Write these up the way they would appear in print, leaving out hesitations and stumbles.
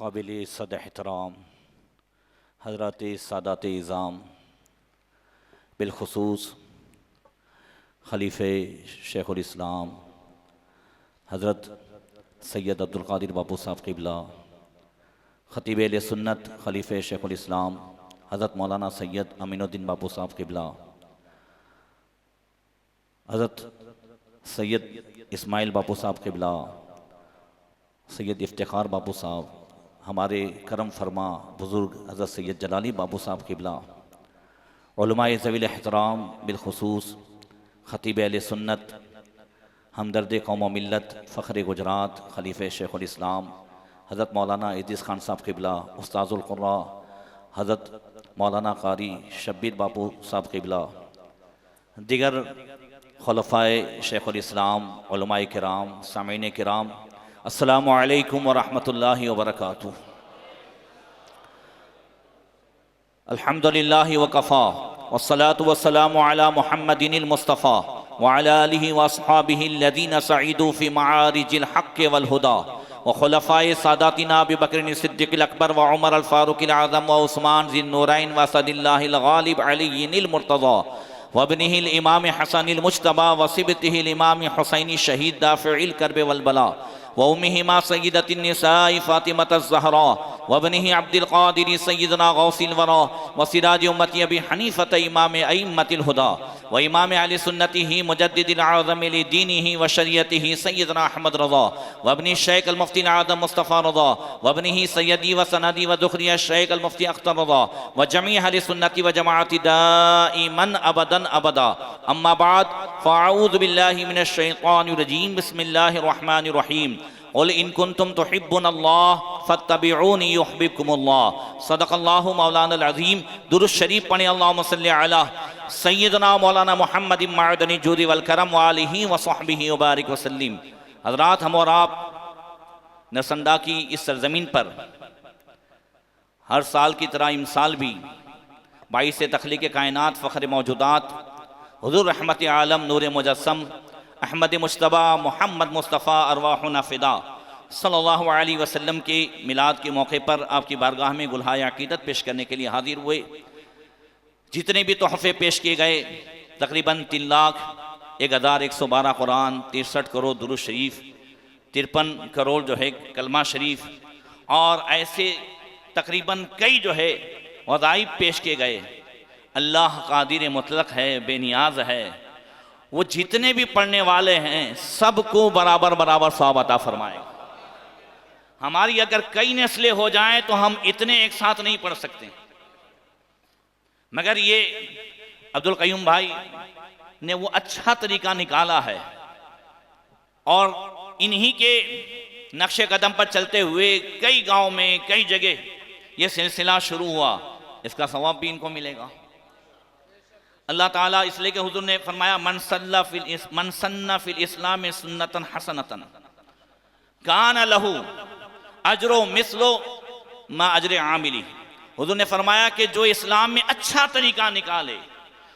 काबिल सद एहतराम हज़रात सादात इज़ाम बिलखुसूस खलीफ़े शेखुल इस्लाम हज़रत सैयद अब्दुल क़ादिर बापू साहब क़िबला, ख़तीब अहले सुन्नत खलीफ़े शेखुल इस्लाम हज़रत मौलाना सैयद अमीनुद्दीन बापू साहब क़िबला, हज़रत सैयद इस्माइल बापू साहब क़िबला, सैयद इफ्तिखार बापू साहब, हमारे करम फरमा बुज़ुर्ग हज़रत सैयद जलाली बापू साहब क़िबला, उलमाए ज़वील एहतराम बिलखुसूस ख़तीब अहले सुन्नत हमदर्द कौम व मिल्लत फ़ख्र गुजरात खलीफ़े शेखुल इस्लाम हज़रत मौलाना इद्रीस खान साहब क़िबला, उस्ताज़ुल क़ुर्रा हज़रत मौलाना क़ारी शब्बीर बापू साहब क़िबला, दिगर खुलफ़ाए शेखुल इस्लाम, उलमाए किराम, सामीन किराम, अस्सलामु अलैकुम व रहमतुल्लाहि व बरकातुहू। अल्हम्दुलिल्लाहि व कफ़ा वस्सलातु वस्सलामु अला मुहम्मदिनिल मुस्तफ़ा व अला आलिहि व अस्हाबिहि अल्लज़ीना सईदू फ़ी मआरिजिल हक़्क़ि वल हुदा व खुलफ़ाए सादातिना अबू बकर सिद्दीक़िल अकबर व उमर अल फ़ारूक़िल आज़म व उस्मान ज़िन नूरैन व असदिल्लाहिल गालिब अलीय्यिल मुर्तज़ा व इब्निहिल इमाम हसनिल मुज्तबा व सिबतिहिल इमाम हुसैनी शहीद दाफ़िइल कर्ब वल बला व उम्मिहिमा सय्यदतिन निसाई फ़ातिमतुज़ ज़हरा व इब्निहि अब्दुल क़ादिर सय्यदना गौसिल वरा व सिराज उम्मती अबी हनीफ़त इमाम अइम्मतिल हुदा व इमाम अहले सुन्नतिही मुजद्दिदिल आज़म लिदीनिही व शरीअतिही सय्यदना अहमद रज़ा व इब्नि शेख अल मुफ्ती आज़म मुस्तफ़ा रज़ा व इब्निहि सय्यदी व सनदी व दुखरिया शेख अल मुफ्ती अख्तर रज़ा व जमी अहले सुन्नति व जमाअति दाइमन अबदन अबदा। अम्मा बाद फ़अऊज़ु बिल्लाहि मिनश शैतानिर रजीम बिस्मिल्लाहिर रहमानिर रहीम क़ुल इन कुन्तुम तुहिब्बुनल्लाह फत्तबिऊनी युहब्बिबकुमुल्लाह सदक़ल्लाहु मौलानाल अज़ीम। दुरूद शरीफ पढ़ें। अल्लाहुम्मा सल्लि अला सय्यदना मौलाना मुहम्मदिन मअदनी जूदि वल करम व आलिहि व सहबिहि व बारिक वसल्लिम। हज़रात, हम और आप नरसंडा की इस सरज़मीन पर हर साल की तरह इमसाल भी बाइस तख़लीक़ कायनात फ़ख्र मौजूदात हुज़ूर रहमत आलम नूर मुजस्सम अहमद मुज्तबा मोहम्मद मुस्तफ़ा अरवाहुना फ़िदा सल्लल्लाहु अलैहि वसल्लम के मिलाद के मौके पर आपकी बारगाह में गुलहाए अक़ीदत पेश करने के लिए हाजिर हुए। जितने भी तोहफ़े पेश किए गए तकरीबन 3,01,112 कुरान, 63 करोड़ दुरूद शरीफ, 53 करोड़ जो है कलमा शरीफ और ऐसे तकरीबन कई जो है वज़ाइफ पेश किए गए। अल्लाह कादिर मुतलक है, बेनियाज है। वो जितने भी पढ़ने वाले हैं सबको बराबर बराबर सवाब अता फरमाएगा। हमारी अगर कई नस्लें हो जाएं तो हम इतने एक साथ नहीं पढ़ सकते, मगर ये अब्दुल क़य्यूम भाई ने वो अच्छा तरीका निकाला है और इन्हीं के नक्शे कदम पर चलते हुए कई गांव में कई जगह ये सिलसिला शुरू हुआ। इसका सवाब भी इनको मिलेगा। अल्लाह ताला इसलिए कि हुज़ूर ने फरमाया मन सन्ना फिल इस्लाम सुन्नतन हसनतन कान लहू अजरो मिसलो मा अजर आमिली। हुज़ूर ने फरमाया कि जो इस्लाम में अच्छा तरीका निकाले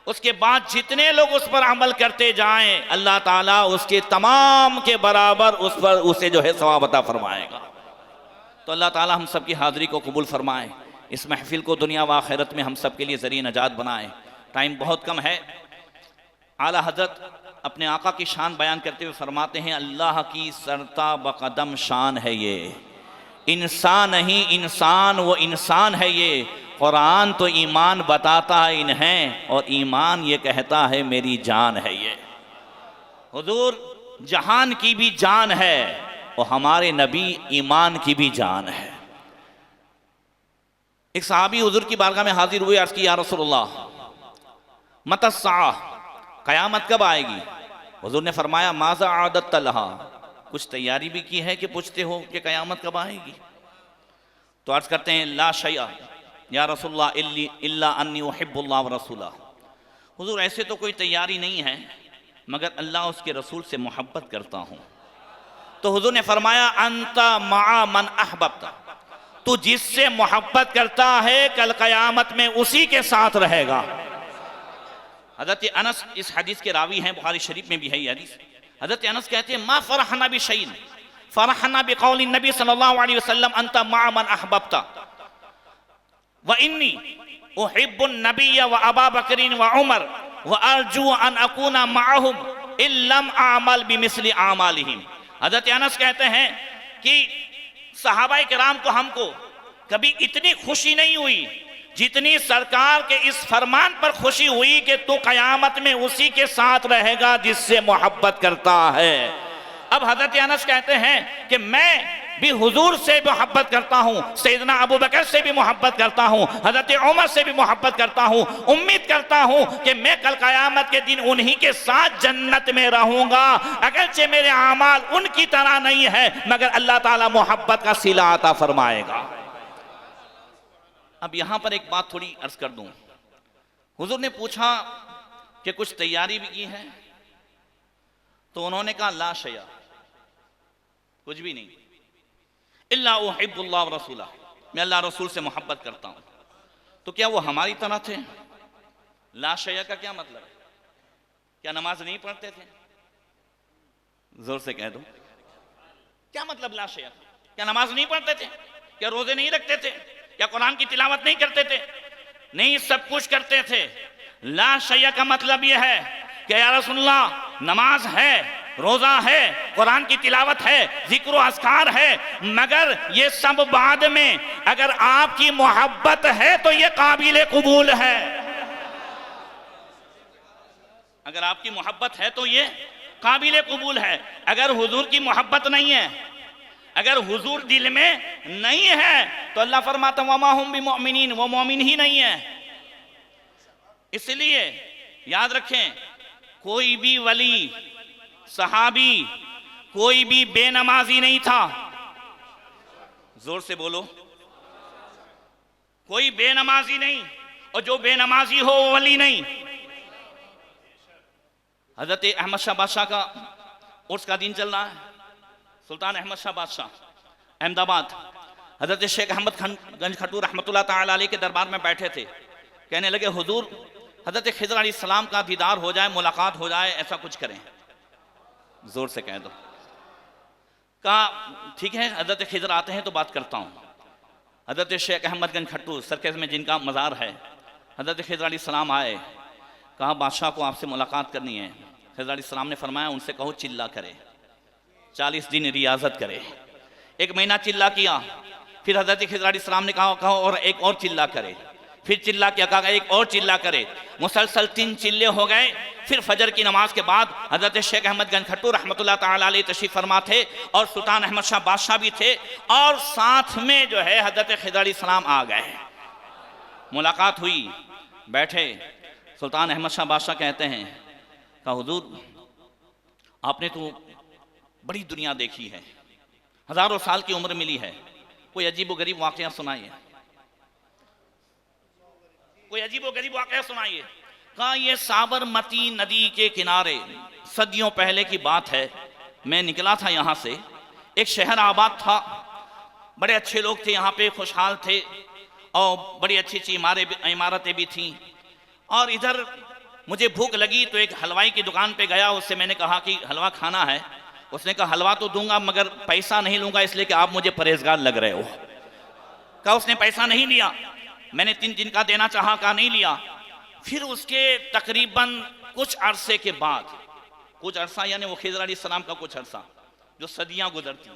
उसके बाद जितने लोग उस पर अमल करते जाएं अल्लाह ताला उसके तमाम के बराबर उस पर उसे जो है सवाब अता फरमाएगा। तो अल्लाह ताला हम सब की हाज़िरी को कबूल फरमाए, इस महफिल को दुनिया व आखिरत में हम सब के लिए ज़रिए नजात बनाए। टाइम बहुत कम है। आला हज़रत अपने आका की शान बयान करते हुए फरमाते हैं अल्लाह की सरता बकदम शान है ये, इंसान नहीं इंसान वो इंसान है ये। कुरान तो ईमान बताता है इन्हें और ईमान ये कहता है मेरी जान है ये। हुजूर जहान की भी जान है और हमारे नबी ईमान की भी जान है। एक सहाबी हुजूर की बारगाह में हाजिर हुए, अर्ज़ की या रसूलल्लाह मतस्सा, क़यामत कब आएगी? हुजूर ने फरमाया माज़ा आदत लहा, कुछ तैयारी भी की है कि पूछते हो कि क़यामत कब आएगी? तो अर्ज़ करते हैं ला शैया या रसूलल्लाह इल्ला अन्नी उहिब्बुल्लाह व रसूला। हुजूर ऐसे तो कोई तैयारी नहीं है मगर अल्लाह उसके रसूल से मोहब्बत करता हूँ। तो हुजूर ने फरमाया अंता मा मन अहबब्ता, तू जिससे मोहब्बत करता है कल क़यामत में उसी के साथ रहेगा। हज़रत अनस इस हदीस के रावी हैं, बुखारी शरीफ में भी है ये हदीस। हज़रत अनस कहते हैं मा फरहना बिशैइन, फरहना बिकौलि नबी सल्लल्लाहु अलैहि वसल्लम अंत माअ मन अहबब्ता व इन्नी उहिब्बुन नबिय्य व अबा बकरिन व उमर व अर्जू अन अकूना माअहुम इल्लम आमल बिमिस्लि आमालिहिम। हज़रत अनस कहते हैं कि सहाबाए किराम को हमको कभी इतनी खुशी नहीं हुई जितनी सरकार के इस फरमान पर खुशी हुई कि तू कयामत में उसी के साथ रहेगा जिससे मोहब्बत करता है। अब हज़रत अनस कहते हैं कि मैं भी हुजूर से मोहब्बत करता हूँ, सैयदना अबू बकर से भी मोहब्बत करता हूँ, हज़रत उमर से भी मोहब्बत करता हूँ। उम्मीद करता हूँ कि मैं कल क़यामत के दिन उन्हीं के साथ जन्नत में रहूँगा। अगरचे मेरे आमाल उनकी तरह नहीं है मगर अल्लाह ताला मोहब्बत का सिला अता फरमाएगा। अब यहाँ पर एक बात थोड़ी अर्ज कर दूँ। हुजूर ने पूछा कि कुछ तैयारी भी की है, तो उन्होंने कहा ला शया, कुछ भी नहीं, इल्ला उहिब्बुल्लाह व रसूला, मैं अल्लाह रसूल से मोहब्बत करता हूँ। तो क्या वो हमारी तरह थे? ला शया का क्या मतलब है? क्या नमाज नहीं पढ़ते थे? जोर से कह दो, क्या मतलब ला शया? क्या नमाज नहीं पढ़ते थे? क्या रोजे नहीं रखते थे? क्या कुरान की तिलावत नहीं करते थे? नहीं, सब कुछ करते थे। ला शया का मतलब यह है कि या रसूलल्लाह नमाज है, रोजा है, कुरान की तिलावत है, जिक्र अस्कार है, मगर ये सब बाद में, अगर आपकी मोहब्बत है तो ये काबिल कबूल है। अगर आपकी मोहब्बत है तो ये काबिल कबूल है। अगर हुजूर की मोहब्बत नहीं है, अगर हुजूर दिल में नहीं है तो अल्लाह फरमाता वमा हुम बिमुमिनीन, वो मोमिन ही नहीं है। इसलिए याद रखें, कोई भी वली, सहाबी, कोई भी बेनमाजी नहीं था। जोर से बोलो, कोई बेनमाजी नहीं, और जो बेनमाजी हो वो वली नहीं। हजरत अहमद शाह बादशाह का उर्स का दिन चल रहा है। सुल्तान अहमद शाह बादशाह अहमदाबाद हजरत शेख अहमद गंज खटूर रहमतुल्लाह ताला अलैह के दरबार में बैठे थे। कहने लगे हुजूर हजरत खिज़र अलैहिस्सलाम का दीदार हो जाए, मुलाकात हो जाए, ऐसा कुछ करें। जोर से कह दो। कहा ठीक है, हजरत खिज़र आते हैं तो बात करता हूँ। हजरत शेख अहमद गंज खटूर सरकस में जिनका मज़ार है, हजरत खिज़र अलैहिस्सलाम आए। कहा बादशाह को आपसे मुलाकात करनी है। खिज़र अलैहिस्सलाम ने फरमाया उनसे कहो चिल्ला करे, 40 दिन रियाजत करे। 1 महीना चिल्ला किया। फिर हजरत खिज़र अलैहिस्सलाम ने कहा और एक और चिल्ला करे। फिर चिल्ला किया, कहा एक और चिल्ला करे। मुसलसल 3 चिल्ले हो गए। फिर फजर की नमाज के बाद हजरत शेख अहमद गंज खटूर रहमतुल्लाह ताला अलैह तशरीफ फरमा थे, और सुल्तान अहमद शाह बादशाह भी थे, और साथ में जो है हजरत खिज़र अलैहिस्सलाम आ गए। मुलाकात हुई, बैठे। सुल्तान अहमद शाह बादशाह कहते हैं, कहा हुजूर आपने तो बड़ी दुनिया देखी है, हजारों साल की उम्र मिली है, कोई अजीबो गरीब वाकया सुनाइए, कोई अजीबो गरीब वाकया सुनाइए। कहा ये साबरमती नदी के किनारे सदियों पहले की बात है, मैं निकला था यहाँ से, एक शहर आबाद था, बड़े अच्छे लोग थे यहाँ पे, खुशहाल थे, और बड़ी अच्छी अच्छी इमारतें भी थीं। और इधर मुझे भूख लगी तो एक हलवाई की दुकान पे गया, उससे मैंने कहा कि हलवा खाना है। उसने कहा हलवा तो दूंगा मगर पैसा नहीं लूंगा, इसलिए कि आप मुझे परहेजगार लग रहे हो। कहा उसने पैसा नहीं लिया। मैंने 3 दिन का देना चाहा, कहा नहीं लिया। फिर उसके तकरीबन कुछ अरसे के बाद, कुछ अरसा यानी वो खिज़र अलैहिस्सलाम का कुछ अरसा जो सदियां गुजरती,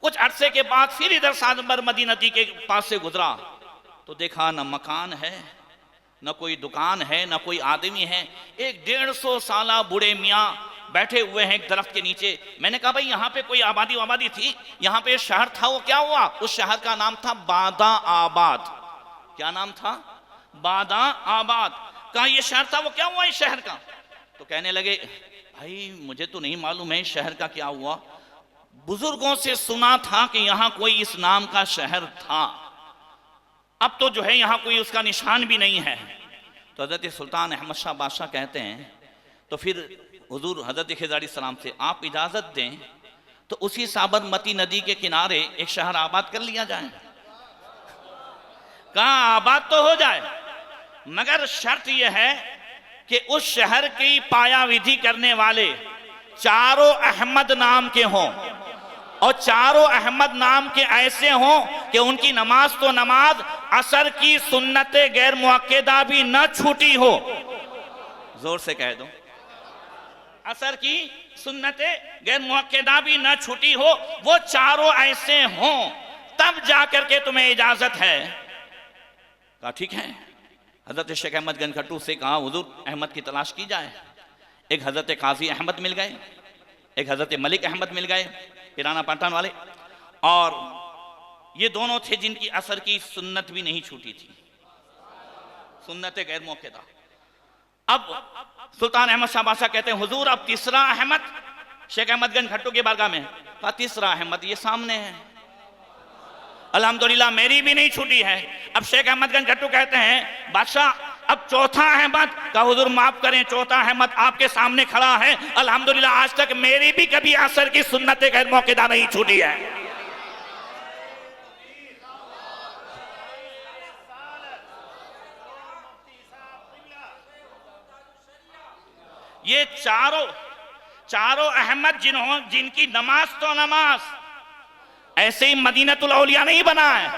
कुछ अरसे के बाद फिर इधर साबरमती नदी के पास से गुजरा तो देखा न मकान है, न कोई दुकान है, न कोई आदमी है। एक 150 साला बूढ़े मियाँ बैठे हुए हैं एक दरख्त के नीचे। मैंने कहा भाई यहाँ पे कोई आबादी थी, यहाँ पे शहर था, वो क्या हुआ? उस शहर का नाम था बादा आबाद। क्या नाम था? बादा आबाद। कहा ये शहर था, वो क्या हुआ इस शहर का? तो कहने लगे भाई मुझे तो नहीं मालूम है इस शहर का क्या हुआ, बुजुर्गों से सुना था कि यहाँ कोई इस नाम का शहर था, अब तो जो है यहाँ कोई उसका निशान भी नहीं है। तो हजरत सुल्तान अहमद शाह बादशाह कहते हैं तो फिर हुजूर हजरत खिज़र अलैहिस्सलाम से आप इजाज़त दें तो उसी साबरमती नदी के किनारे एक शहर आबाद कर लिया जाए। कहाँ आबाद तो हो जाए, मगर शर्त यह है कि उस शहर की पाया विधि करने वाले चारों अहमद नाम के हों। और चारों अहमद नाम के ऐसे हों कि उनकी नमाज तो नमाज, असर की सुन्नत गैर मुअक्कदा भी न छूटी हो। जोर से कह दो, असर की सुन्नत गैर मुअक्कदा भी न छूटी हो, वो चारों ऐसे हों, तब जाकर के तुम्हें इजाजत है। कहा ठीक है। हजरत शेख अहमद गंज खट्टू से कहा हुजूर अहमद की तलाश की जाए। एक हजरत काजी अहमद मिल गए, एक हजरत मलिक अहमद मिल गए, पिराना पाटन वाले, और ये दोनों थे जिनकी असर की सुन्नत भी नहीं छूटी थी, सुन्नत गैर मुअक्कदा। अब सुल्तान अहमद शाह बादशाह कहते हैं हुजूर अब तीसरा अहमद शेख अहमदगंज खट्टू की बारगाह में। कहा तीसरा अहमद ये सामने है, अल्हम्दुलिल्लाह मेरी भी नहीं छूटी है। अब शेख अहमदगंज खट्टू कहते हैं बादशाह अब चौथा अहमद। का हुजूर माफ करें, चौथा अहमद आपके सामने खड़ा है, अल्हम्दुलिल्लाह आज तक मेरी भी कभी असर की सुन्नत गैर मुअक्कदा नहीं छूटी है। ये चारों अहमद जिनकी नमाज तो नमाज, ऐसे ही मदीनतुल औलिया नहीं बना है,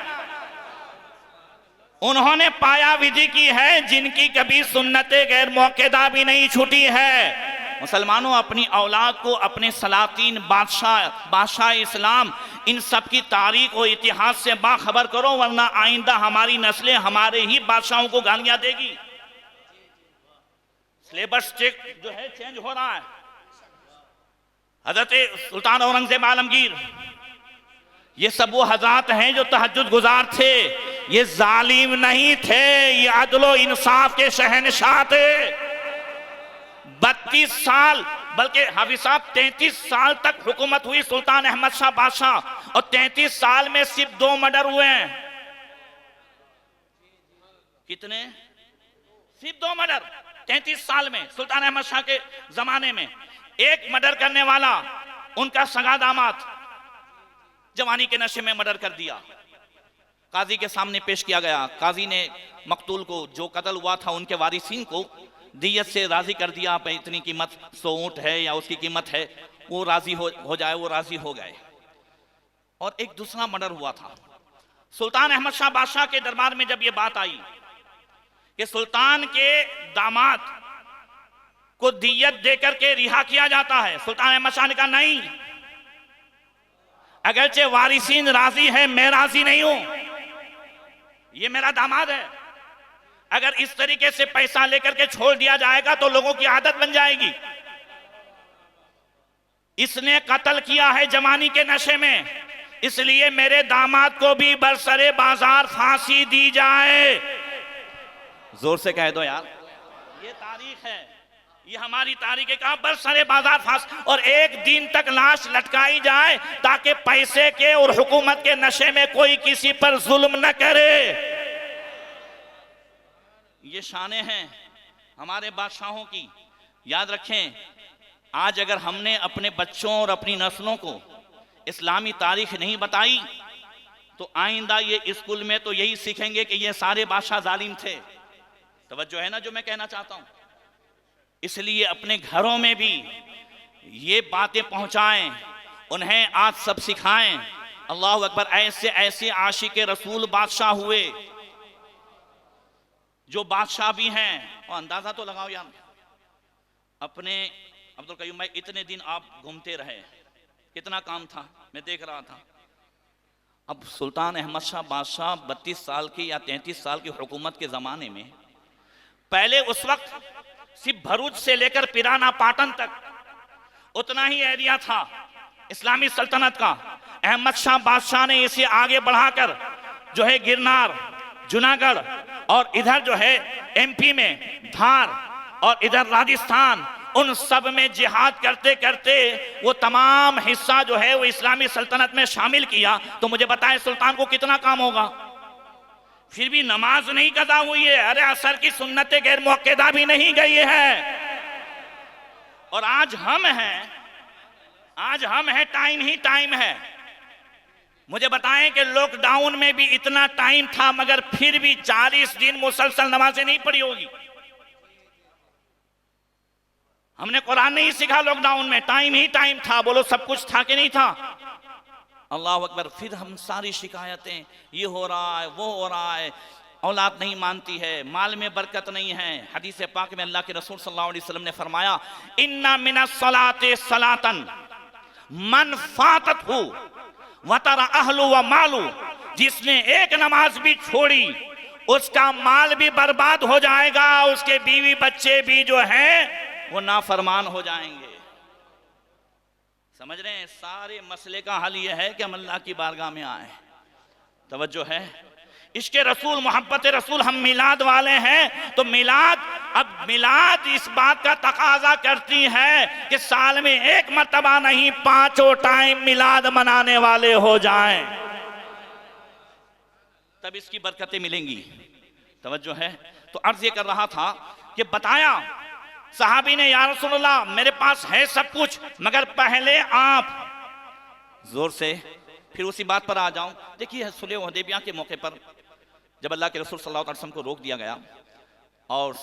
उन्होंने पाया विधि की है जिनकी कभी सुन्नते गैर मुअक्कदा भी नहीं छूटी है। मुसलमानों अपनी औलाद को अपने सलातीन बादशाह इस्लाम इन सब की तारीख और इतिहास से बाखबर करो, वरना आइंदा हमारी नस्लें हमारे ही बादशाहों को गालियां देगी। सिलेबस जो है चेंज हो रहा है। हजरत सुल्तान औरंगजेब आलमगीर ये सब वो हजरात हैं जो तहज्जुद गुजार थे, ये जालिम नहीं थे, ये अदलो इंसाफ के शहनशाह थे। 32 साल बल्कि हाफिज साहब 33 साल तक हुकूमत हुई सुल्तान अहमद शाह बादशाह, और 33 साल में सिर्फ 2 मर्डर हुए हैं। कितने? सिर्फ 2 मर्डर 33 साल में सुल्तान अहमद शाह के जमाने में। एक मर्डर करने वाला उनका सगा दामाद जवानी के नशे में मर्डर कर दिया, काजी के सामने पेश किया गया। काजी ने मकतूल को, जो कत्ल हुआ था उनके वारिसीन को दियत से राजी कर दिया, आप इतनी कीमत 100 ऊंट है या उसकी कीमत है, वो राजी हो जाए, वो राजी हो गए। और एक दूसरा मर्डर हुआ था। सुल्तान अहमद शाह बादशाह के दरबार में जब ये बात आई कि सुल्तान के दामाद को दियत देकर के रिहा किया जाता है, सुल्तान अहमद शाह ने कहा नहीं, अगरचे वारिसीन राजी है, मैं राजी नहीं हूं, ये मेरा दामाद है। अगर इस तरीके से पैसा लेकर के छोड़ दिया जाएगा तो लोगों की आदत बन जाएगी। इसने कत्ल किया है जवानी के नशे में, इसलिए मेरे दामाद को भी बरसरे बाजार फांसी दी जाए। जोर से कह दो यार, ये तारीख है, ये हमारी तारीख है। कहा बरसरे बाजार फांसी, और एक दिन तक लाश लटकाई जाए ताकि पैसे के और हुकूमत के नशे में कोई किसी पर जुल्म न करे। ये शाने हैं हमारे बादशाहों की, याद रखें। आज अगर हमने अपने बच्चों और अपनी नस्लों को इस्लामी तारीख नहीं बताई तो आइंदा ये स्कूल में तो यही सीखेंगे कि ये सारे बादशाह जालिम थे। तवज्जो है ना जो मैं कहना चाहता हूं। इसलिए अपने घरों में भी ये बातें पहुंचाएं, उन्हें आज सब सिखाएं। अल्लाह अकबर। ऐसे ऐसे आशिक रसूल बादशाह हुए जो बादशाह भी हैं। और अंदाजा तो लगाओ यार, अपने अब्दुल कयूम भाई इतने दिन आप घूमते रहे, कितना काम था, मैं देख रहा था। अब सुल्तान अहमद शाह बादशाह 32 साल की या 33 साल की हुकूमत के ज़माने में, पहले उस वक्त सिर्फ भरूच से लेकर पिराना पाटन तक उतना ही एरिया था इस्लामी सल्तनत का। अहमद शाह बादशाह ने इसे आगे बढ़ाकर जो है गिरनार, जूनागढ़ और इधर जो है एमपी में धार और इधर राजस्थान, उन सब में जिहाद करते करते वो तमाम हिस्सा जो है वो इस्लामी सल्तनत में शामिल किया। तो मुझे बताएं सुल्तान को कितना काम होगा। फिर भी नमाज नहीं कदा हुई है, अरे असर की सुन्नतें गैर मुअक्कदा भी नहीं गई है। और आज हम हैं, टाइम ही टाइम है। मुझे बताएं कि लॉकडाउन में भी इतना टाइम था मगर फिर भी 40 दिन मुसलसल नमाजें नहीं पढ़ी होगी। हमने कुरान नहीं सीखा लॉकडाउन में, टाइम ही टाइम था। बोलो सब कुछ था कि नहीं था? अल्लाह अकबर। फिर हम सारी शिकायतें, ये हो रहा है, वो हो रहा है, औलाद नहीं मानती है, माल में बरकत नहीं है। हदीस पाक में अल्लाह के रसूल सल्लल्लाहु अलैहि वसल्लम ने फरमाया, इन्ना मिनस सलाते सलातन मन फातत हु वतरा अहलु व मालू, जिसने एक नमाज भी छोड़ी उसका माल भी बर्बाद हो जाएगा, उसके बीवी बच्चे भी जो हैं वो नाफरमान हो जाएंगे। समझ रहे हैं? सारे मसले का हल यह है कि हम अल्लाह की बारगाह में आए। तवज्जो है? इसके रसूल, मोहब्बत रसूल, हम मिलाद वाले हैं तो मिलाद, अब मिलाद इस बात का तकाजा करती है कि साल में एक मर्तबा नहीं, 5 टाइम मिलाद मनाने वाले हो जाएं, तब इसकी बरकतें मिलेंगी। तवज्जो है? तो अर्ज ये कर रहा था कि बताया सहाबी ने, या रसूलल्लाह मेरे पास है सब कुछ, मगर पहले आप जोर से, फिर उसी बात पर आ जाऊं। देखिए सुलह हुदैबिया के मौके पर जब अल्लाह के रसूल सल्लल्लाहु अलैहि वसल्लम को रोक दिया गया और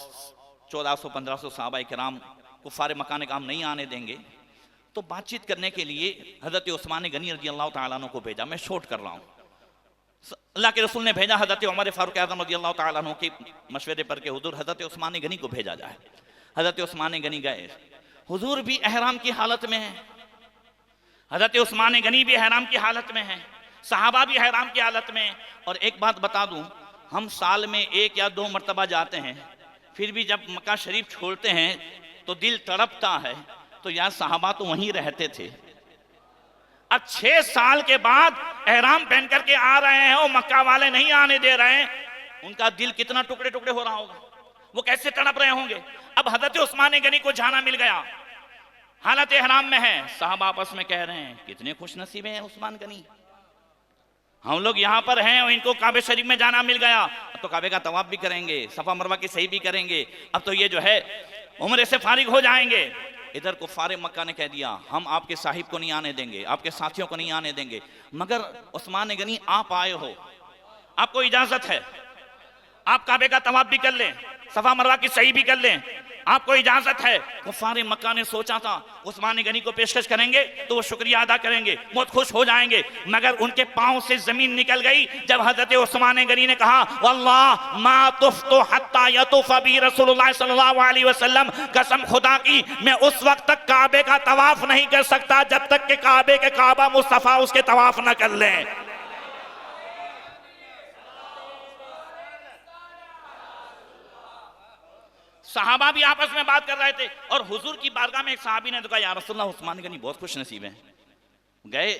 1400-1500 सहाबा किराम कुफार मक्का ने कहा हम नहीं आने देंगे, तो बातचीत करने के लिए हजरत उस्मान गनी रज़ी अल्लाह तआला अन्हु को भेजा। मैं शॉर्ट कर रहा हूँ। अल्लाह के रसूल ने भेजा हजरत उमर फारूक आज़म रज़ी अल्लाह तआला अन्हु के मशवरे पर के हुजूर हजरत उस्मान गनी को भेजा जाए। हजरत उस्मान गनी गए, हुजूर भी एहराम की हालत में है, हजरत उस्मान गनी भी एहराम की हालत में है, सहाबा भी एहराम की हालत में। और एक बात बता दूं, हम साल में 1 या 2 मरतबा जाते हैं, फिर भी जब मक्का शरीफ छोड़ते हैं तो दिल तड़पता है। तो यार सहाबा तो वहीं रहते थे, अब 6 साल के बाद एहराम पहन करके आ रहे हैं और मक्का वाले नहीं आने दे रहे हैं, उनका दिल कितना टुकड़े टुकड़े हो रहा होगा, वो कैसे तड़प रहे होंगे। अब हजरत उस्मान गनी को जाना मिल गया, हालत एहराम में है, साहबा आपस में कह रहे हैं कितने खुश नसीब हैं उस्मान गनी, हम लोग यहाँ पर हैं और इनको काबे शरीफ में जाना मिल गया। अब तो काबे का तवाफ भी करेंगे, सफा मरवा की सही भी करेंगे, अब तो ये जो है उम्रे से फारिग हो जाएंगे। इधर कुफारे मक्का ने कह दिया हम आपके साहिब को नहीं आने देंगे, आपके साथियों को नहीं आने देंगे, मगर उस्मान गनी आप आए हो, आपको इजाजत है, आप काबे का तवाफ भी कर लें, सफा मरवा की सही भी कर लें, आपको इजाजत है। कुफारे मक्का ने सोचा था उस्मान गनी को पेशकश करेंगे तो वो शुक्रिया अदा करेंगे, बहुत खुश हो जाएंगे, मगर उनके पांव से जमीन निकल गई जब हजरत उस्मान गनी ने कहा वल्लाह मा तुफ्तु हत्ता यतुफ बी रसूलुल्लाह सल्लल्लाहु अलैहि वसल्लम, कसम खुदा की मैं उस वक्त तक काबे का तवाफ नहीं कर सकता जब तक कि काबे के काबा मुस्तफा उसके तवाफ न कर ले। सहाबा भी आपस में बात कर रहे थे और हुजूर की बारगाह में एक सहाबी ने तो कहा या रसूलल्लाह उस्मान गनी बहुत खुश नसीब हैं, गए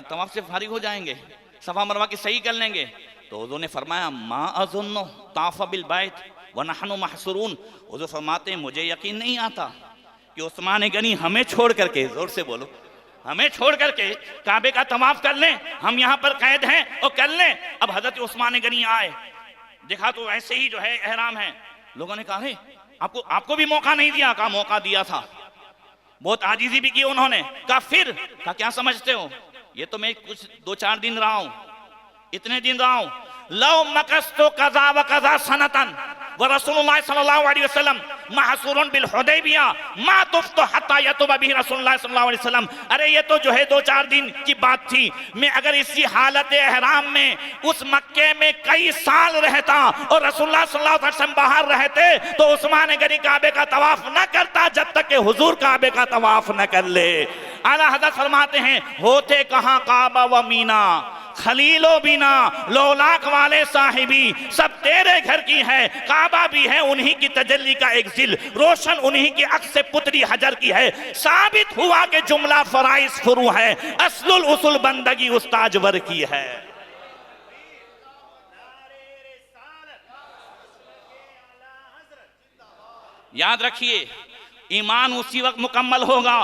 तवाफ से फारिग हो जाएंगे, सफा मरवा की सही कर लेंगे। तो हुजूर ने फरमाया मा अज़ुन्नु ताफ़ बिल बैत व नहनु महसूरून, हुजूर फरमाते हैं मुझे यकीन नहीं आता कि उस्मान गनी हमें छोड़ करके, जोर से बोलो, हमें छोड़ करके काबे का तवाफ कर लें, हम यहाँ पर कैद हैं और कर लें। अब हजरत उस्मान गनी आए, देखा तो ऐसे ही जो है एहराम है, लोगों ने कहा आपको भी मौका नहीं दिया, कहा मौका दिया था, बहुत आजीजी भी की उन्होंने, कहा फिर, कहा क्या समझते हो, ये तो मैं कुछ 2-4 दिन रहा हूं, इतने दिन रहा हूं, लव मकस्तो कज़ा व कज़ा सनतन व रसूलुल्लाह सल्लल्लाहु अलैहि वसल्लम महसूरुन बिल हुदैबिया मा तुफ्तु हत्ता यतुब बिही रसूलुल्लाह सल्लल्लाहु अलैहि वसल्लम। अरे ये तो जो है 2-4 दिन की बात थी, मैं अगर इसी हालत एहराम में उस मक्के में कई साल रहता और रसूलुल्लाह सल्लल्लाहु अलैहि वसल्लम बाहर रहते तो उस्मान गनी काबे का तवाफ न करता जब तक कि हुजूर काबे का तवाफ न कर ले। आला हज़रत फरमाते हैं होते कहां काबा व मीना, खलीलो बिना लोलाक वाले साहिबी सब तेरे घर की है, काबा भी है उन्हीं की तजल्ली का एक जिल, रोशन उन्हीं की अक्स से पुतरी हजर की है, साबित हुआ कि जुमला फराइज फुरू है, असलुल उसूल बंदगी उस्ताजवर की है। याद रखिए ईमान उसी वक्त मुकम्मल होगा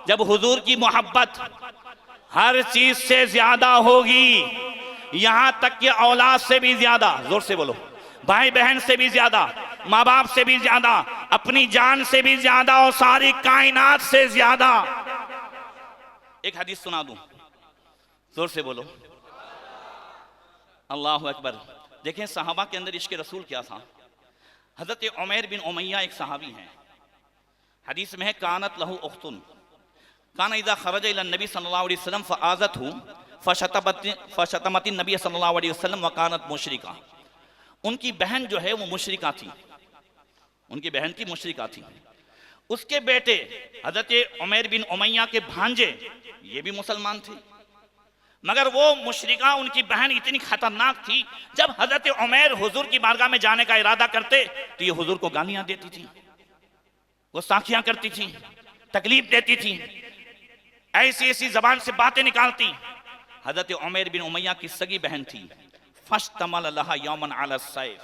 जब हुजूर की मोहब्बत हर चीज से ज्यादा होगी, यहां तक कि औलाद से भी ज्यादा, जोर से बोलो, भाई बहन से भी ज्यादा, माँ बाप से भी ज्यादा, अपनी जान से भी ज्यादा और सारी कायनात से ज्यादा। एक हदीस सुना दूं, जोर से बोलो अल्लाह अकबर। देखें सहाबा के अंदर इश्क रसूल क्या था। हजरत उमैर बिन उमैया एक सहाबी हैं, हदीस में है कानत लहू उख्तुन, काना इज़ा खरज इला नबी सल्लल्लाहु अलैहि वसल्लम फ़आज़तहु फ़शतमतिन नबी सल्लल्लाहु अलैहि वसल्लम व कानत मुशरिका। उनकी बहन जो है वो मुशरिका थी, उनकी बहन की मुशरिका थी। उसके बेटे हज़रत उमैर बिन उमैया के भांजे ये भी मुसलमान थे, मगर वो मुशरिका उनकी बहन इतनी खतरनाक थी, जब हज़रत उमैर हुजूर की बारगाह में जाने का इरादा करते तो ये हुजूर को गालियां देती थी, गुस्ताखियां करती थी, तकलीफ देती थी, ऐसी ऐसी जबान से बातें निकालती। हज़रत उमैर बिन उमैया की सगी बहन थी। फश्तमल लहा यौमन अला सैफ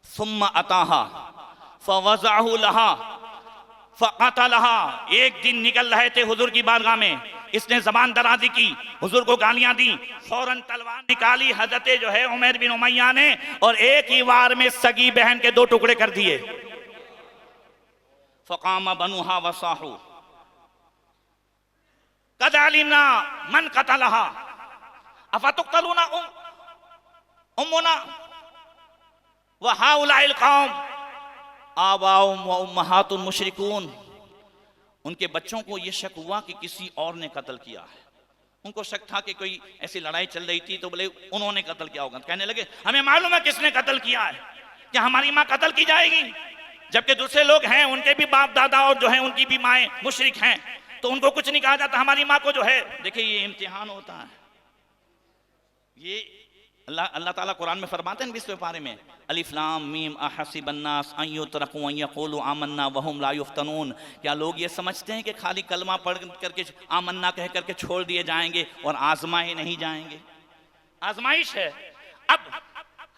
सुम्मा अताहा फवज़अहु लहा फ़क़तलहा। एक दिन निकल रहे थे हुजूर की बारगाह में, इसने जबान दराजी की, हुजूर को गालियां दी, फौरन तलवार निकाली हज़रत जो है उमैर बिन उमैया ने, और एक ही वार में सगी बहन के दो टुकड़े कर दिए। फ़क़ाम बनुहा वसाहु क़द अलिमना मन क़तलहा अफ़तुक़तलूना उम्मुना व हाउलाइल कौम आबाउम व उम्महातुल मुशरिकून। उनके बच्चों को यह शक हुआ कि किसी और ने कत्ल किया है। उनको शक था कि कोई ऐसी लड़ाई चल रही थी तो बोले उन्होंने कत्ल किया होगा। कहने लगे हमें मालूम है किसने कत्ल किया है, क्या हमारी माँ कत्ल की जाएगी? जबकि दूसरे लोग हैं, उनके भी बाप दादा और जो है उनकी भी माएँ मुशरिक हैं, तो उनको कुछ नहीं कहा जाता, हमारी माँ को जो है। देखिए ये इम्तिहान होता है। ये अल्लाह ताला कुरान में फरमाते हैं 20वें पारे में, अलिफ लाम मीम अहसिबन्नास अन युतरकू अन यक़ूलू आमन्ना वहुम ला युफ्तनून। क्या लोग ये समझते हैं कि खाली कलमा पढ़ करके आमन्ना कह करके छोड़ दिए जाएंगे और आजमाए नहीं जाएंगे? आजमाइश है। अब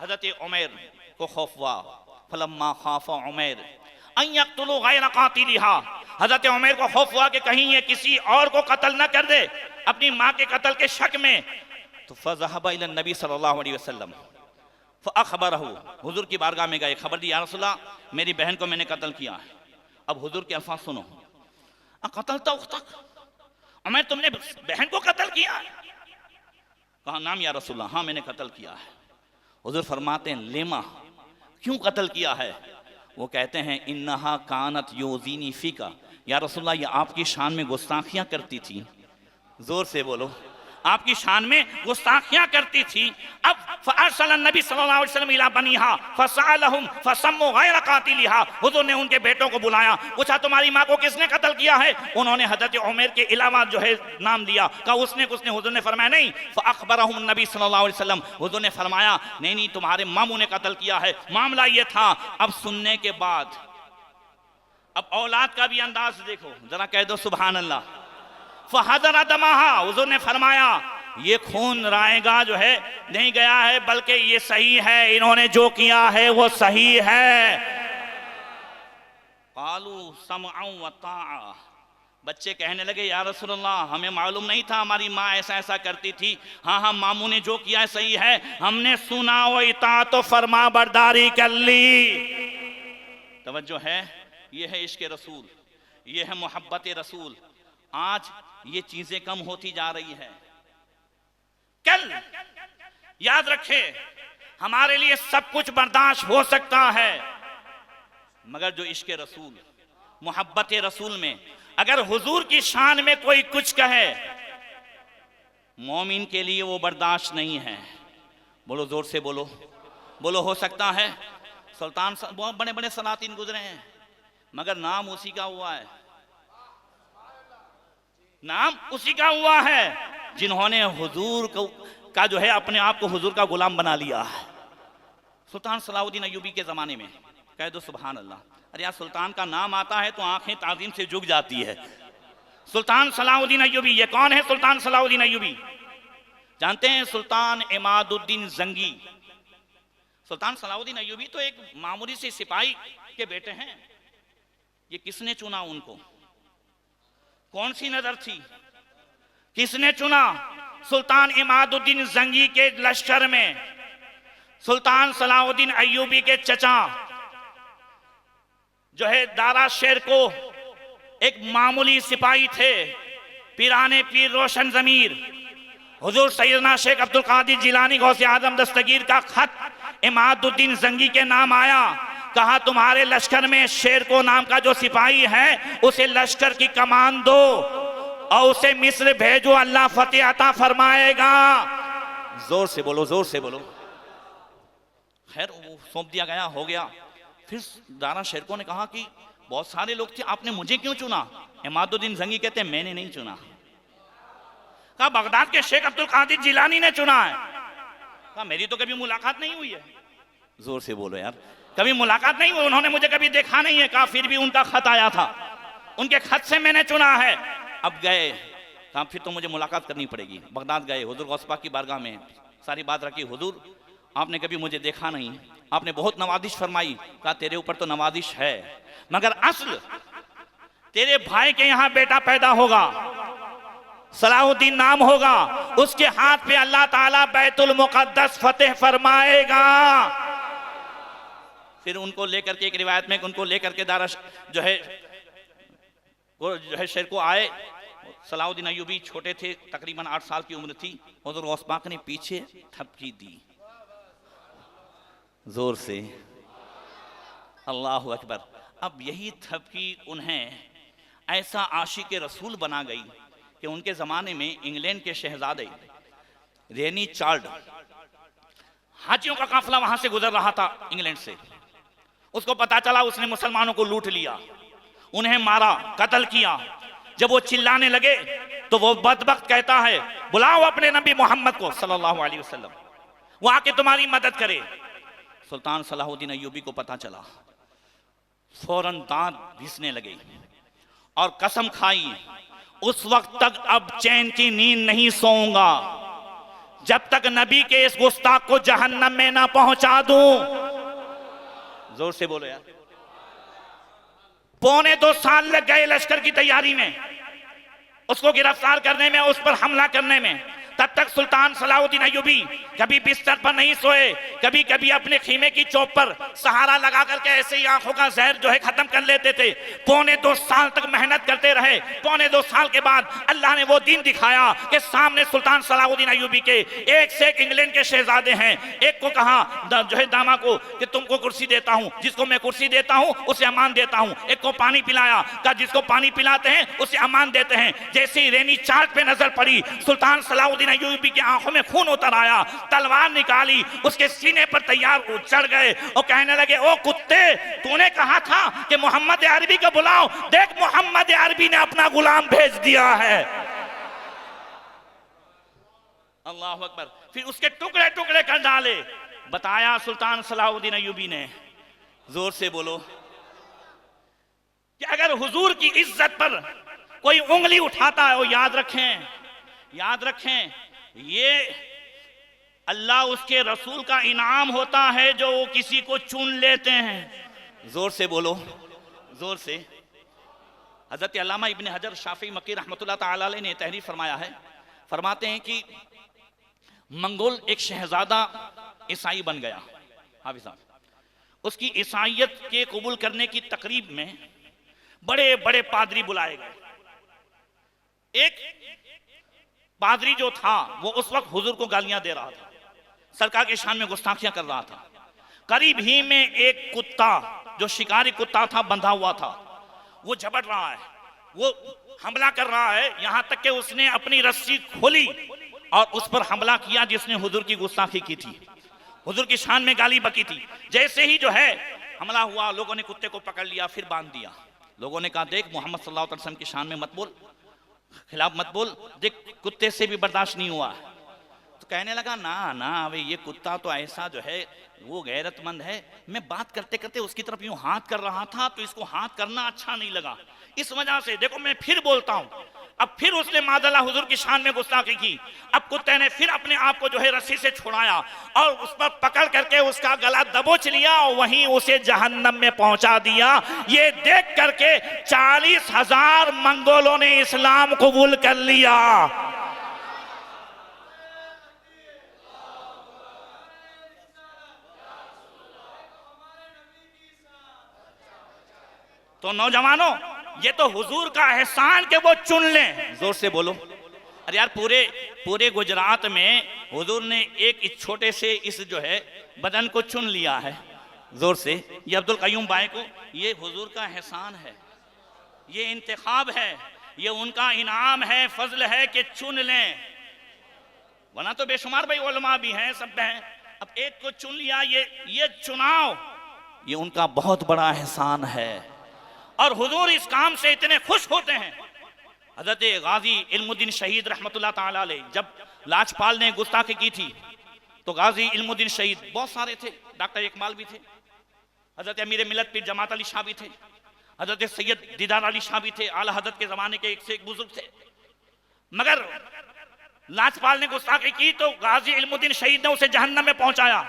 हज़रत उमैर को खौफ हुआ, फलम्मा खाफ़ा उमैर अन यक़्तुलू गैर क़ातिलिहा। हज़रत उमैर को खौफ हुआ कि कहीं ये किसी और को कत्ल न कर दे अपनी माँ के कत्ल के शक में। तो फ़ज़हबा इला नबी सल्लल्लाहु अलैहि वसल्लम फ़अख़बरहु। हुजूर की बारगाह में गए, खबर दी, या रसूलल्लाह मेरी बहन को मैंने कत्ल किया है। अब हुजूर के अल्फाज सुनो, अक़तलता उख्तक, उमैर तुमने बहन को कत्ल किया है? कहा नाम या रसूलल्लाह, हाँ मैंने कत्ल किया है। हुजूर फरमाते हैं लेमा, क्यों कत्ल किया है? वो कहते हैं इन्नहा कानत योज़ीनी फ़ीका, या रसूलल्लाह ये आपकी शान में गुस्ताखियाँ करती थी। जोर से बोलो, आपकी शान में गुस्ताखियां करती थी। अब फ़अरसलन नबी सल्लल्लाहु अलैहि वसल्लम इला बनीहा फ़सअलहुम फ़सम्मू गैर क़ातिलिहा। हुजूर ने उनके बेटों को बुलाया, पूछा तुम्हारी माँ को किसने कत्ल किया है? उन्होंने हज़रत उमैर के अलावा जो है नाम लिया, कहा उसने कुछ ने। हुजूर ने फरमाया नहीं। फ़अख़बरहुम नबी सल्लल्लाहु अलैहि वसल्लम, हुजूर ने फरमाया नहीं नहीं तुम्हारे मामू ने कत्ल किया है, मामला ये था। अब सुनने के बाद अब औलाद का भी अंदाज देखो जरा, कह दो सुभान अल्लाह। फ़हज़रा दमाहा, हुज़ूर ने फरमाया ये खून राएगा जो है नहीं गया है, बल्कि ये सही है, इन्होंने जो किया है वो सही है। क़ालू समअन व ताअ। बच्चे कहने लगे या रसूलल्लाह हमें मालूम नहीं था हमारी माँ ऐसा ऐसा करती थी। हाँ हाँ मामू ने जो किया है सही है, हमने सुना व इताअत, फरमा बरदारी कर ली। तवज्जो है, ये है इश्क़ रसूल, ये है मोहब्बत रसूल। आज ये चीजें कम होती जा रही है। कल याद रखें हमारे लिए सब कुछ बर्दाश्त हो सकता है, मगर जो इश्क़ रसूल, मोहब्बत रसूल में अगर हुजूर की शान में कोई कुछ कहे, मोमिन के लिए वो बर्दाश्त नहीं है। बोलो जोर से बोलो, बोलो हो सकता है सुल्तान बहुत बड़े बड़े सलातीन गुजरे हैं, मगर नाम उसी का हुआ है, नाम उसी का हुआ है जिन्होंने हुजूर का जो है अपने आप को हुजूर का गुलाम बना लिया है। सुल्तान सलाहुद्दीन अय्यूबी के ज़माने में, कह दो सुभान अल्लाह। अरे यार सुल्तान का नाम आता है तो आंखें ताज़ीम से झुक जाती है। सुल्तान सलाहुद्दीन अय्यूबी, ये कौन है सुल्तान सलाहुद्दीन अय्यूबी? जानते हैं सुल्तान इमादुद्दीन जंगी। सुल्तान सलाहुद्दीन अय्यूबी तो एक मामूली से सिपाही के बेटे हैं। ये किसने चुना उनको? कौन सी नजर थी? किसने चुना? सुल्तान इमादुद्दीन जंगी के लश्कर में सुल्तान सलाहुद्दीन अय्यूबी के चचा जो है दारा शेर को एक मामूली सिपाही थे, पीराने पीर रोशन जमीर हुजूर सैयदना शेख अब्दुल कादिर जिलानी गौसे आजम दस्तगीर का खत इमादुद्दीन जंगी के नाम आया। कहा तुम्हारे लश्कर में शेर को नाम का जो सिपाही है उसे लश्कर की कमान दो। और उसे मिस्र भेजो, अल्लाह फतेह अता फरमाएगा। जोर से बोलो, जोर से बोलो। खैर वो सौंप दिया गया, हो गया। फिर दारा शेरको ने कहा कि बहुत सारे लोग थे, आपने मुझे क्यों चुना? इमादुद्दीन जंगी कहते हैं मैंने नहीं चुना। कहा बगदाद के शेख अब्दुल कादिर जिलानी ने चुना है। कहा मेरी तो कभी मुलाकात नहीं हुई है। जोर से बोलो यार, कभी मुलाकात नहीं हुई, उन्होंने मुझे कभी देखा नहीं है। कहा फिर भी उनका खत आया था, उनके खत से मैंने चुना है। अब गए, कहा फिर तो मुझे मुलाकात करनी पड़ेगी। बगदाद गए, हुजूर गौस पाक की बारगाह में सारी बात रखी। हुजूर आपने कभी मुझे देखा नहीं, आपने बहुत नवाजिश फरमाई। कहा तेरे ऊपर तो नवाजिश है, मगर असल तेरे भाई के यहां बेटा पैदा होगा, सलाहुद्दीन नाम होगा, उसके हाथ पे अल्लाह ताला बैतुल मुकद्दस फतेह फरमाएगा। फिर उनको लेकर के एक रिवायत में उनको लेकर के दारा जो है शेर को आए। सलाहुद्दीन अय्यूबी छोटे थे, तकरीबन 8 साल की उम्र थी। हुजूर गौस पाक ने पीछे थपकी दी जोर से, अल्लाहु अकबर। अब यही थपकी उन्हें ऐसा आशिक रसूल बना गई कि उनके ज़माने में इंग्लैंड के शहजादे रेनी चार्ल्ड, हाजियों का काफिला वहां से गुजर रहा था इंग्लैंड से। उसको पता चला उसने मुसलमानों को लूट लिया, उन्हें मारा, कत्ल किया। जब वो चिल्लाने लगे तो वो बदबख्त कहता है बुलाओ अपने नबी मोहम्मद को सल्लल्लाहु अलैहि वसल्लम, वो आके तुम्हारी मदद करे। सुल्तान सलाहुद्दीन अय्यूबी को पता चला, फौरन दांत घिसने लगे और कसम खाई उस वक्त तक अब चैन की नींद नहीं सोऊंगा जब तक नबी के इस गुस्ताख को जहन्नम में ना पहुंचा दूं। जोर से बोलो यार। 2.25 साल लग गए लश्कर की तैयारी में, उसको गिरफ्तार करने में, उस पर हमला करने में। तब तक सुल्तान सलाहुद्दीन अय्यूबी कभी बिस्तर पर नहीं सोए, कभी कभी अपने खीमे की चोप पर सहारा लगा करके ऐसे ही आंखों का जहर जो है खत्म कर लेते थे। 2.25 साल तक मेहनत करते रहे। 2.25 साल के बाद अल्लाह ने वो दिन दिखाया कि सामने सुल्तान सलाहुद्दीन अय्यूबी के एक से एक इंग्लैंड के शहजादे हैं। एक को कहा जो है दामा को कि तुमको कुर्सी देता हूं, जिसको मैं कुर्सी देता हूं उसे अमान देता हूं। एक को पानी पिलाया, कहा जिसको पानी पिलाते हैं उसे अमान देते हैं। जैसे ही रेनी चार्ट पे नजर पड़ी, सुल्तान सलाहुद्दीन अय्यूबी की आंखों में खून उतर आया, तलवार निकाली, उसके सीने पर तैयार चढ़ गए और कहने लगे ओ कुत्ते, तूने कहा था कि मोहम्मद अरबी को बुलाओ, देख मोहम्मद अरबी ने अपना गुलाम भेज दिया है। अल्लाह अकबर। फिर उसके टुकड़े टुकड़े कर डाले। बताया सुल्तान सलाहुद्दीन अय्यूबी ने, जोर से बोलो, कि अगर हुजूर की इज्जत पर कोई उंगली उठाता है, वो याद रखें, याद रखें, ये अल्लाह उसके रसूल का इनाम होता है जो वो किसी को चुन लेते हैं। जोर से बोलो, जोर से। हजरत अल्लामा इब्न हजर शाफी मक्की रहमतुल्लाह ताला अलैह ने तहरीर फरमाया है, फरमाते हैं कि मंगोल एक शहजादा ईसाई बन गया। हाफिज साहब, उसकी ईसाइयत के कबूल करने की तकरीब में बड़े बड़े पादरी बुलाए गए। एक पादरी जो था वो उस वक्त हुजूर को गालियां दे रहा था, सरकार के शान में गुस्ताखियां कर रहा था। करीब ही में एक कुत्ता जो शिकारी कुत्ता था बंधा हुआ था, वो झपट रहा है, वो हमला कर रहा है। यहां तक कि उसने अपनी रस्सी खोली और उस पर हमला किया जिसने हुजूर की गुस्ताखी की थी, हुजूर की शान में गाली बकी थी। जैसे ही जो है हमला हुआ, लोगों ने कुत्ते को पकड़ लिया, फिर बांध दिया। लोगों ने कहा देख मोहम्मद सल्लल्लाहु अलैहि वसल्लम की शान में मत बोल, खिलाफ मत बोल, देख कुत्ते से भी बर्दाश्त नहीं हुआ। तो कहने लगा ना ना भाई, ये कुत्ता तो ऐसा जो है वो गैरतमंद है, मैं बात करते करते उसकी तरफ यूं हाथ कर रहा था तो इसको हाथ करना अच्छा नहीं लगा, इस वजह से देखो मैं फिर बोलता हूं। अब फिर उसने मादल्ला हुजूर की शान में गुस्ताखी की। अब कुत्ते ने फिर अपने आप को जो है रस्सी से छुड़ाया और उस पर पकड़ करके उसका गला दबोच लिया और वहीं उसे जहन्नम में पहुंचा दिया। ये देख करके 40,000 मंगोलों ने इस्लाम कबूल कर लिया। तो नौजवानों, ये तो हुजूर का एहसान के वो चुन लें। जोर से बोलो। अरे यार, पूरे गुजरात में हुजूर ने एक इस छोटे से इस जो है बदन को चुन लिया है। जोर से। ये अब्दुल कय्यूम बाई को, ये हुजूर का एहसान है, ये इंतखाब है। ये उनका इनाम है, फजल है कि चुन लें, वरना तो बेशुमार भाई उलमा भी हैं, सब हैं। अब एक को चुन लिया, ये चुनाव, ये उनका बहुत बड़ा एहसान है। और हुजूर इस काम से इतने खुश होते हैं। हजरत गाजी इल्मुद्दीन शहीद रहमतुल्लाह ताला अलैह, जब लाजपाल ने गुस्ताखी की थी तो गाजी इल्मुद्दीन शहीद बहुत सारे थे, डॉक्टर इकबाल भी थे, हजरत अमीर मिलत पीर जमात अली शाह भी थे, हजरत सैयद दीदार अली शाह भी थे, आला हजरत के जमाने के एक से एक बुजुर्ग थे। मगर लाजपाल ने गुस्ताखी की तो गाजी इल्मुद्दीन शहीद ने उसे जहन्नम में पहुंचाया।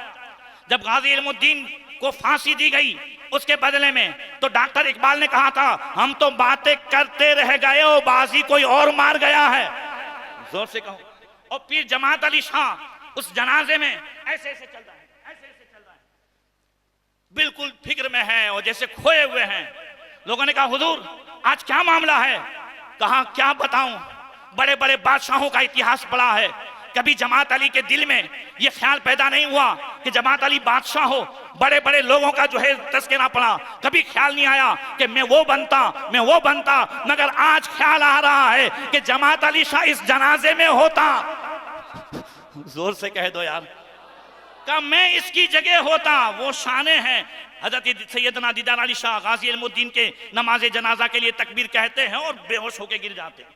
जब गाजी इल्मुद्दीन को फांसी दी गई उसके बदले में, तो डॉक्टर इकबाल ने कहा था हम तो बातें करते रह गए और बाजी कोई और मार गया है, जोर से कहो। और पीर जमात अली शाह उस जनाजे में ऐसे ऐसे चल रहा है, ऐसे ऐसे चल रहा है, बिल्कुल फिक्र में है और जैसे खोए हुए हैं। लोगों ने कहा हुजूर आज क्या मामला है? कहा क्या बताऊं, बड़े बड़े बादशाहों का इतिहास पढ़ा है, कभी जमात अली के दिल में यह ख्याल पैदा नहीं हुआ कि जमात अली बादशाह हो। बड़े बड़े लोगों का जो है तस्करा पड़ा, कभी ख्याल नहीं आया कि मैं वो बनता, मगर आज ख्याल आ रहा है कि जमात अली शाह इस जनाजे में होता। जोर से कह दो यार, का मैं इसकी जगह होता। वो शाने हैं। हजरत सैयदना दीदार अली शाह गाजी इल्मुद्दीन के नमाज जनाजा के लिए तकबीर कहते हैं और बेहोश होकर गिर जाते हैं।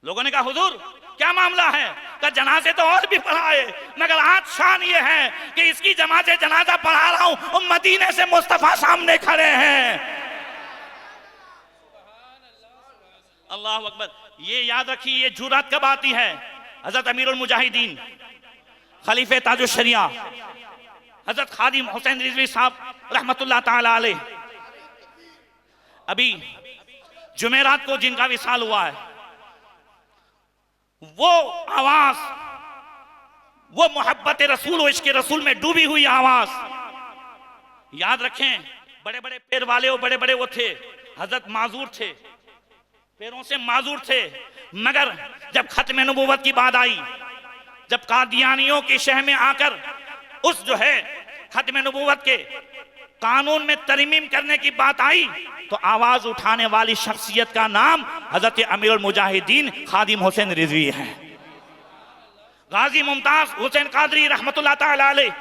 लोगों ने कहा हुजूर क्या मामला है? का जनाजे तो और भी पढ़ाए, मगर आज शान ये है कि इसकी जमाते जनाजा पढ़ा रहा हूं और मदीने से मुस्तफा सामने खड़े हैं। अल्लाह अकबर। ये याद रखिए, ये जुरात कब आती है? हजरत अमीरुल मुजाहिदीन खलीफे ताजुल शरिया हजरत खादिम हुसैन रिजवी साहब रहमतुल्लाह ताला अलैह, अभी जुमेरात को जिनका विसाल हुआ है, वो आवाज, वो मोहब्बत रसूल और इश्क रसूल में डूबी हुई आवाज याद रखें। बड़े बड़े पैर वाले और बड़े बड़े वो थे, हजरत माजूर थे, पैरों से माजूर थे, मगर जब खत्म नबूवत की बात आई, जब कादियानियों के शहर में आकर उस जो है खत्म नबूवत के कानून में तरमीम करने की बात आई, तो आवाज उठाने वाली शख्सियत का नाम हजरत अमीरुल मुजाहिदीन खादिम हुसैन रिजवी है। गाजी मुमताज हुसैन कादरी रहमतुल्लाह ताला अलैह,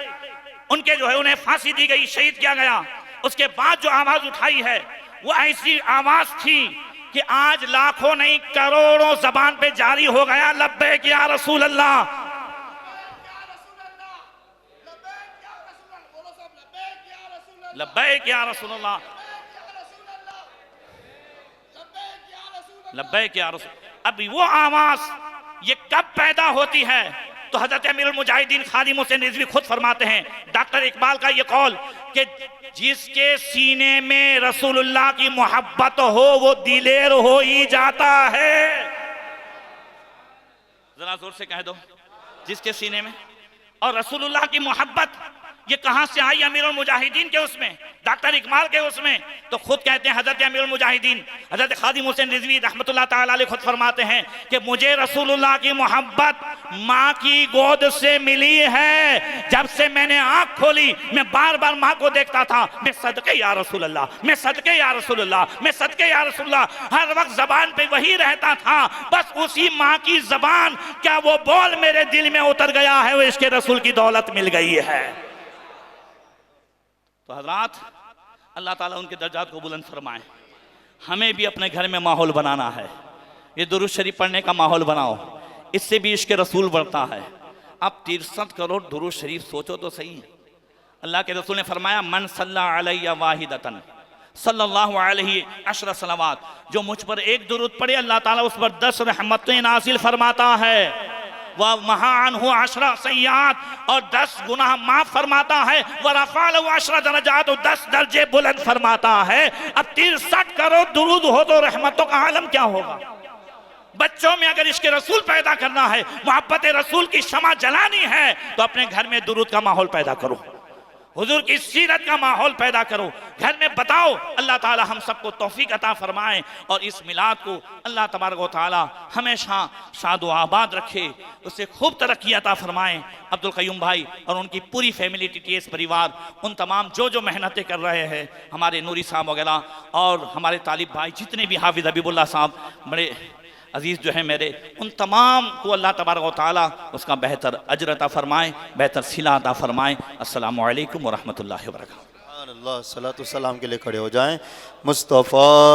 उनके जो है उन्हें फांसी दी गई, शहीद किया गया। उसके बाद जो आवाज उठाई है वो ऐसी आवाज थी कि आज लाखों नहीं करोड़ों जबान पे जारी हो गया, लब्बैक या रसूल अल्लाह, लब्बैक या रसूल अल्लाह, लब्बैक या रसूल। अब वो आवाज ये कब पैदा होती है? तो हजरत अमीरुल मुजाहिदीन खादिम हुसैन रिजवी खुद फरमाते हैं, डॉक्टर इकबाल का ये कौल कि जिसके सीने में रसूलुल्लाह की मोहब्बत हो वो दिलेर हो ही जाता है। जरा जोर से कह दो, जिसके सीने में। और रसूलुल्लाह की मोहब्बत ये कहां से आई? अमीरुल मुजाहिदीन के उसमें, डॉक्टर इकबाल के उसमें। तो खुद कहते हैं हजरत अमीरुल मुजाहिदीन हजरत खादिम हुसैन रिजवी रहमतुल्लाह ताला अलैह खुद फरमाते हैं कि मुझे रसूलुल्लाह की मोहब्बत माँ की गोद से मिली है। जब से मैंने आंख खोली मैं बार बार माँ को देखता था, मैं सदके या रसूलुल्लाह, मैं सदके या रसूलुल्लाह, मैं सदके या रसूलुल्लाह, हर वक्त जबान पे वही रहता था, बस उसी माँ की जबान। क्या वो बोल मेरे दिल में उतर गया है? वो इसके रसूल की दौलत मिल गई है। तो हजरात, अल्लाह ताला उनके दर्जात को बुलंद फरमाए। हमें भी अपने घर में माहौल बनाना है, ये दुरूद शरीफ पढ़ने का माहौल बनाओ, इससे भी इश्क रसूल बढ़ता है। अब 63 करोड़ दुरूद शरीफ सोचो तो सही। अल्लाह के रसूल ने फरमाया मन सल्ला अलैया वाहिदतन सल्लल्लाहु अलैहि अशर सलावात, जो मुझ पर एक दुरूद पढ़े अल्लाह ताला उस पर 10 रहमतें नाज़िल फरमाता है। वह महान हो अशरा सय्यात, और 10 गुनाह माफ फरमाता है। वह रफ़ाल अशरा दरजात, 10 दर्जे बुलंद फरमाता है। अब 63 करोड़ दुरूद हो तो रहमतों का आलम क्या होगा? बच्चों में अगर इश्क रसूल पैदा करना है, मोहब्बत रसूल की शमा जलानी है, तो अपने घर में दुरूद का माहौल पैदा करो। हुजूर की सीरत का माहौल पैदा करो, घर में बताओ। अल्लाह ताला हम सबको तौफीक अता फरमाए और इस मिलाद को अल्लाह तबारक व ताला हमेशा शाद व आबाद रखे, उससे खूब तरक्की अता फरमाए। अब्दुल क़य्यूम भाई और उनकी पूरी फैमिली, टीटीएस परिवार, उन तमाम जो मेहनतें कर रहे हैं, हमारे नूरी साहब वगैरह और हमारे तालिब भाई जितने भी, हाफिज़ हबीबुल्लाह साहब बड़े अजीज़ जो है मेरे, उन तमाम को अल्लाह तबारक व तआला उसका बेहतर अजर अता फरमाए, बेहतर सिला अता फरमाए। अस्सलामु अलैकुम व रहमतुल्लाहि व बरकातहू। अल्लाह सलातो सलाम के लिए खड़े हो जाएं। मुस्तफ़ा